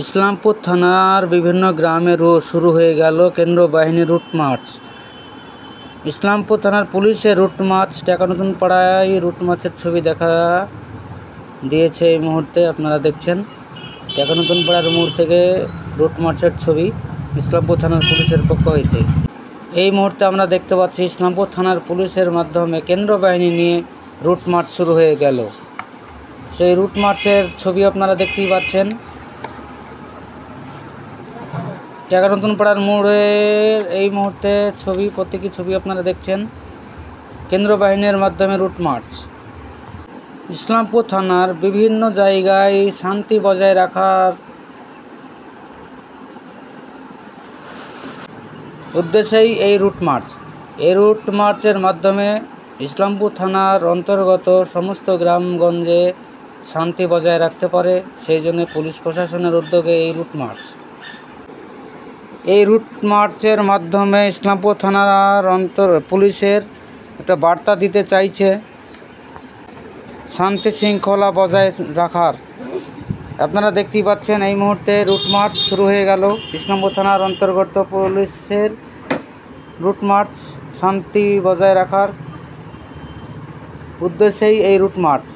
ইসলামপুর থানার বিভিন্ন গ্রামে শুরু হয়ে গেল কেন্দ্র বাহিনীর রুট মার্চ। ইসলামপুর থানার পুলিশের রুট মার্চ টাকা নতুন পাড়ায় রুট মার্চের ছবি দেখা দিয়েছে। এই মুহূর্তে আপনারা দেখছেন টাকা নতুন পাড়ার মোড় থেকে রুট মার্চের ছবি ইসলামপুর থানার পুলিশের পক্ষ হইতে। এই মুহূর্তে আমরা দেখতে পাচ্ছি ইসলামপুর থানার পুলিশের মাধ্যমে কেন্দ্র বাহিনী নিয়ে রুট মার্চ শুরু হয়ে গেল। সেই রুট মার্চের ছবি আপনারা দেখতেই পাচ্ছেন। টাকা নতুন পাড়ার মোড়ের এই মুহূর্তে প্রতীকী ছবি আপনারা দেখছেন। কেন্দ্র বাহিনীর মাধ্যমে রুট মার্চ। ইসলামপুর থানার বিভিন্ন জায়গায় শান্তি বজায় রাখার উদ্দেশ্যেই এই রুট মার্চ। এই রুট মার্চের মাধ্যমে ইসলামপুর থানার অন্তর্গত সমস্ত গ্রামগঞ্জে শান্তি বজায় রাখতে পারে, সেই জন্য পুলিশ প্রশাসনের উদ্যোগে এই রুট মার্চ। এই রুট মার্চের মাধ্যমে ইসলামপুর থানার পুলিশের একটা বার্তা দিতে চাইছে শান্তি শৃঙ্খলা বজায় রাখার। আপনারা দেখতেই পাচ্ছেন এই মুহূর্তে রুট মার্চ শুরু হয়ে গেল। ইসলামপুর থানার অন্তর্গত পুলিশের রুট মার্চ শান্তি বজায় রাখার উদ্দেশ্যেই এই রুট মার্চ।